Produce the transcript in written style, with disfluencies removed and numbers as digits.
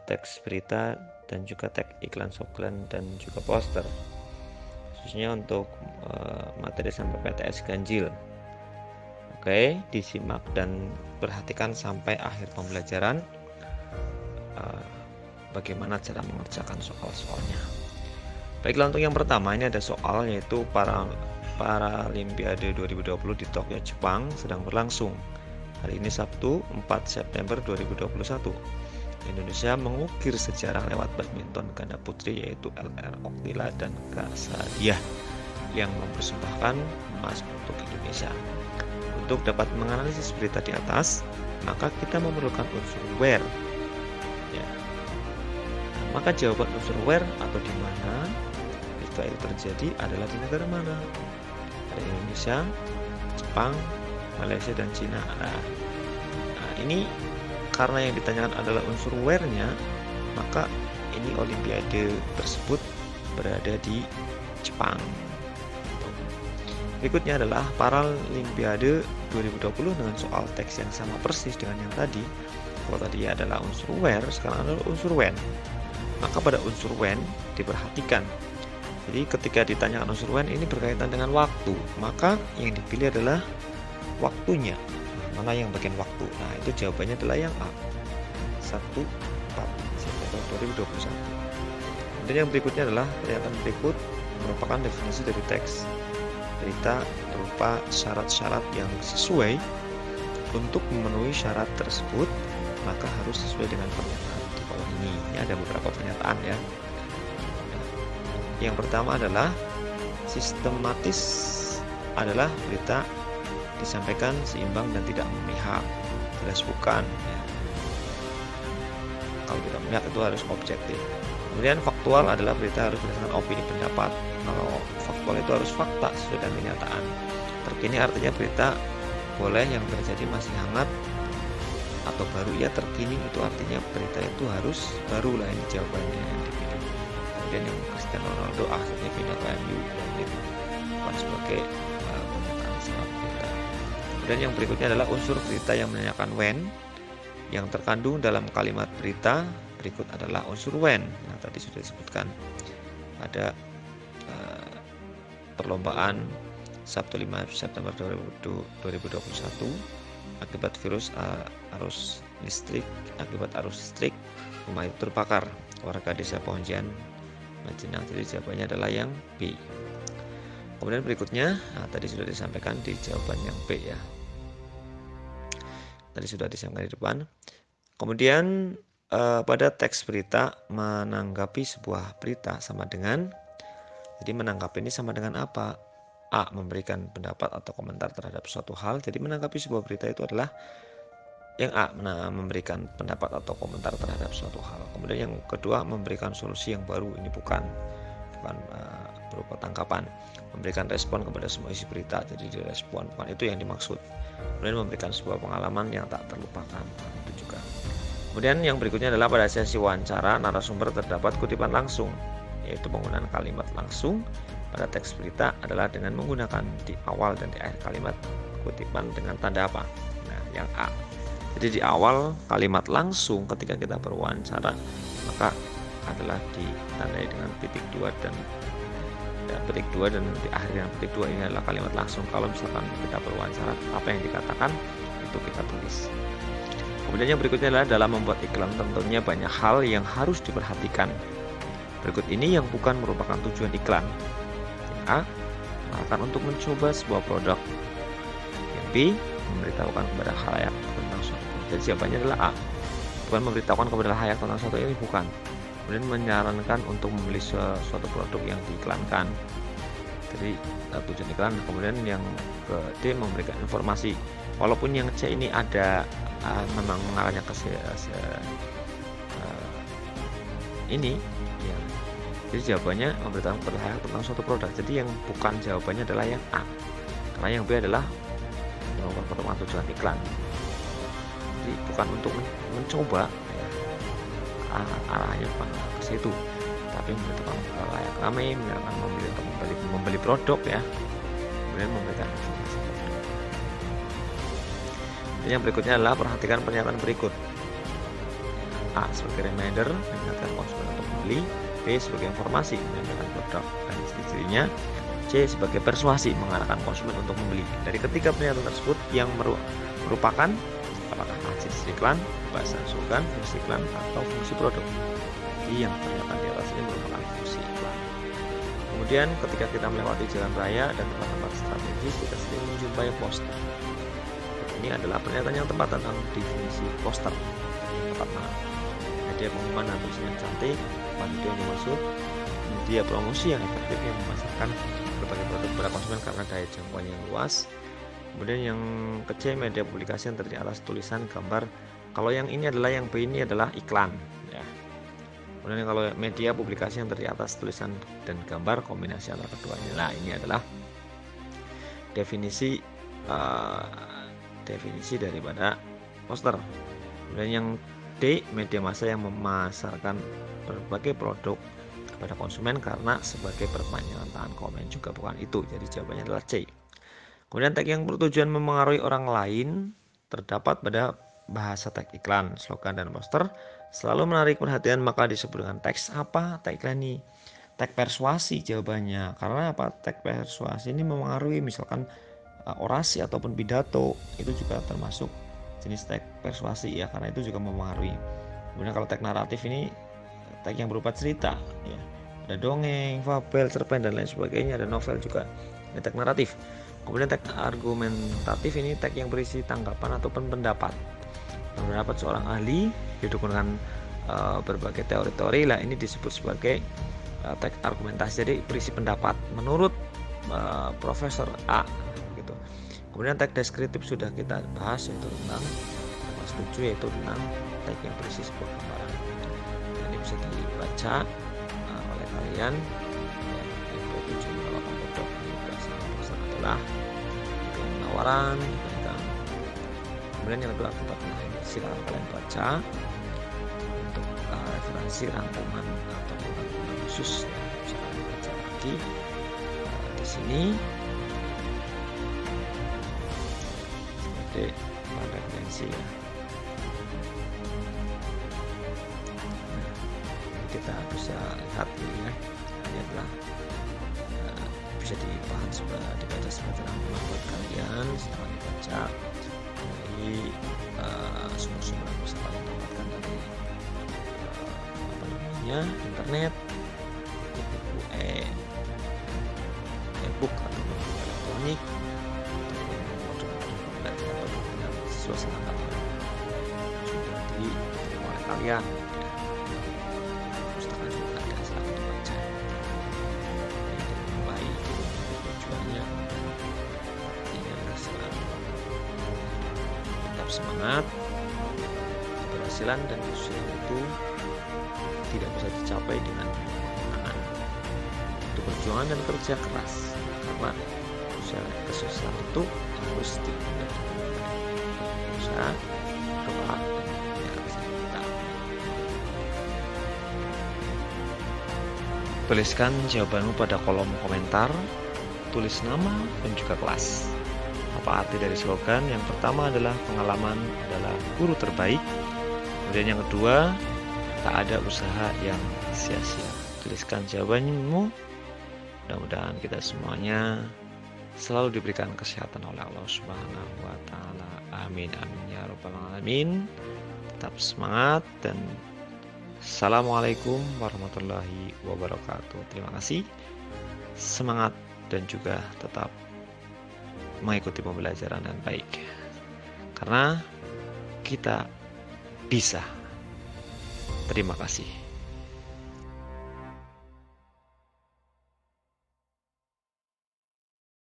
teks berita dan juga teks iklan dan juga poster, khususnya untuk materi sampai PTS ganjil. Oke, disimak dan perhatikan sampai akhir pembelajaran bagaimana cara mengerjakan soal-soalnya. Baiklah, untuk yang pertama ini ada soal, yaitu Paralimpiade 2020 di Tokyo, Jepang sedang berlangsung. Hari ini Sabtu 4 September 2021. Indonesia mengukir sejarah lewat badminton ganda putri, yaitu LR Oktila dan Kak Sadiah yang mempersembahkan emas untuk Indonesia. Untuk dapat menganalisis berita di atas, maka kita memerlukan unsur where. Ya. Maka jawaban unsur where atau di mana peristiwa itu terjadi adalah di negara mana? Ada Indonesia, Jepang, Malaysia, dan Cina. Nah, ini karena yang ditanyakan adalah unsur where-nya, maka ini Olimpiade tersebut berada di Jepang. Berikutnya adalah Paralimpiade 2020 dengan soal teks yang sama persis dengan yang tadi. Kalau tadi adalah unsur where, sekarang adalah unsur when. Maka pada unsur when diperhatikan. Jadi ketika ditanyakan unsur when ini berkaitan dengan waktu, maka yang dipilih adalah waktunya. Mana yang bagian waktu? Nah, itu jawabannya adalah yang A. 1 4 September 2021. Kemudian yang berikutnya adalah pernyataan berikut merupakan definisi dari teks berita berupa syarat-syarat yang sesuai. Untuk memenuhi syarat tersebut, maka harus sesuai dengan pernyataan di bawah ini. Ini ada beberapa pernyataan ya. Yang pertama adalah sistematis adalah berita disampaikan seimbang dan tidak memihak. Jelas bukan ya. Kalau tidak memihak itu harus objektif. Kemudian faktual adalah berita harus berdasarkan opini pendapat. Kalau faktual itu harus fakta sesuai dengan kenyataan. Terkini artinya berita boleh yang terjadi masih hangat atau baru. Ya, terkini itu artinya berita itu harus baru lah, ini jawabannya yang dipilih. Kemudian yang Cristiano Ronaldo akhirnya pindah ke MU, itu bukan sebagai pernyataan salah berita. Kemudian yang berikutnya adalah unsur berita yang menanyakan when. Yang terkandung dalam kalimat berita berikut adalah unsur when. Nah, tadi sudah disebutkan ada perlombaan Sabtu 5 September 2021 akibat arus listrik rumah itu terbakar, warga desa Pohonjan Majenang. Jadi jawabannya adalah yang B. Kemudian berikutnya, tadi sudah disampaikan di jawaban yang B ya. Tadi sudah disampaikan di depan. Kemudian pada teks berita menanggapi sebuah berita sama dengan, jadi menanggapi ini sama dengan apa? A. Memberikan pendapat atau komentar terhadap suatu hal. Jadi menanggapi sebuah berita itu adalah yang A, memberikan pendapat atau komentar terhadap suatu hal. Kemudian yang kedua, memberikan solusi yang baru. Ini bukan berupa tangkapan. Memberikan respon kepada semua isi berita. Jadi direspon, bukan itu yang dimaksud. Kemudian memberikan sebuah pengalaman yang tak terlupakan. Itu juga. Kemudian yang berikutnya adalah pada sesi wawancara narasumber terdapat kutipan langsung, yaitu penggunaan kalimat langsung pada teks berita adalah dengan menggunakan di awal dan di akhir kalimat kutipan dengan tanda apa? Nah, yang A. Jadi di awal kalimat langsung ketika kita berwawancara, maka adalah ditandai dengan titik 2 dan titik 2, dan di akhir dengan titik 2 ini adalah kalimat langsung. Kalau misalkan kita berwawancara, apa yang dikatakan itu kita tulis. Kemudian yang berikutnya adalah dalam membuat iklan tentunya banyak hal yang harus diperhatikan. Berikut ini yang bukan merupakan tujuan iklan. Yang A, akan untuk mencoba sebuah produk. Yang B, memberitahukan kepada khalayak tentang suatu. Jadi jawabannya adalah A. Bukan memberitahukan kepada khalayak tentang suatu, ini bukan. Kemudian menyarankan untuk membeli suatu produk yang diiklankan. Jadi tujuan iklan. Kemudian yang ke D, memberikan informasi. Walaupun yang C ini ada memang mengarahnya ke ini ya. Jadi jawabannya memberitahukan kepada khalayak tentang suatu produk. Jadi yang bukan jawabannya adalah yang A. Karena yang B adalah merupakan tujuan iklan. Jadi bukan untuk mencoba ya. Arahnya bukan ke situ, tapi memberitahukan khalayak ramai, menyarankan membeli untuk membeli produk ya. Kemudian memberikan informasi. Yang berikutnya adalah perhatikan pernyataan berikut. A. Sebagai reminder mengingatkan konsumen untuk membeli. B. Sebagai informasi menyampaikan produk dan ciri-cirinya. C. Sebagai persuasi mengarahkan konsumen untuk membeli. Dari ketiga pernyataan tersebut yang merupakan apakah jenis iklan, bahasa slogan, fungsi iklan, atau fungsi produk. Jadi yang pernyataan di atas ini merupakan fungsi iklan. Kemudian ketika kita melewati jalan raya dan tempat-tempat strategis, kita sering menjumpai poster. Ini adalah pernyataan yang tepat tentang definisi poster. Pertama, media pengumuman dan tulisan yang cantik. Itu yang dimaksud media promosi yang efektif yang memasarkan berbagai produk kepada konsumen karena daya jangkauan yang luas. Kemudian yang kecil, media publikasi yang terdiri atas tulisan, gambar. Kalau yang ini adalah, yang B ini adalah iklan ya. Kemudian kalau media publikasi yang terdiri atas tulisan dan gambar, kombinasi antara keduanya. Nah, ini adalah definisi daripada poster. Kemudian yang D, media massa yang memasarkan berbagai produk kepada konsumen karena sebagai perpanjangan tangan konsumen, juga bukan itu. Jadi jawabannya adalah C. Kemudian tag yang bertujuan memengaruhi orang lain terdapat pada bahasa tag iklan, slogan, dan poster selalu menarik perhatian, maka disebut dengan teks apa? Tag iklan ini tag persuasi jawabannya. Karena apa? Tag persuasi ini memengaruhi, misalkan orasi ataupun pidato, itu juga termasuk jenis tag persuasi ya, karena itu juga memengaruhi. Kemudian kalau tag naratif ini tag yang berupa cerita ya. Ada dongeng, fabel, cerpen, dan lain sebagainya. Ada novel juga. Ini tag naratif. Kemudian tag argumentatif ini tag yang berisi tanggapan ataupun pendapat. Pendapat seorang ahli didukung dengan berbagai teori-teori lah, ini disebut sebagai tag argumentasi. Jadi berisi pendapat menurut Profesor A gitu. Kemudian tag deskriptif sudah kita bahas, yaitu tentang kelas 7, yaitu tentang tag yang berisi sebuah gambaran. Ini bisa dibaca oleh kalian. Info 7 melakukan produk adalah penawaran. Kemudian yang kedua tempat lain, silakan kalian baca untuk referensi rangkuman atau rangkuman khusus ya, bisa kalian baca lagi di sini. Seperti referensi ya. Nah, kita bisa lihat ya, ini adalah bisa dibaca sebagai rangkuman buat kalian. Setelah dibaca dari sumber-sumber yang bisa kalian dapatkan dari internet, buku e-book atau buku elektronik, atau suasana kalian sudah diterima oleh kalian. Pustaka juga ada, silahkan dibaca. Baik tujuannya ini adalah tetap semangat. Keberhasilan dan kesuksesan itu tidak bisa dicapai dengan angan. Itu perjuangan dan kerja keras, karena kesuksesan itu harus dimulai dengan usaha, doa, dan kerja kita. Tuliskan jawabanmu pada kolom komentar. Tulis nama dan juga kelas. Apa arti dari slogan? Yang pertama adalah pengalaman adalah guru terbaik. Kemudian yang kedua, tak ada usaha yang sia-sia. Tuliskan jawabanmu. Mudah-mudahan kita semuanya selalu diberikan kesehatan oleh Allah Subhanahu wa Ta'ala. Amin amin ya rabbal alamin. Tetap semangat dan assalamualaikum warahmatullahi wabarakatuh. Terima kasih. Semangat dan juga tetap mengikuti pembelajaran dengan baik, karena kita bisa. Terima kasih.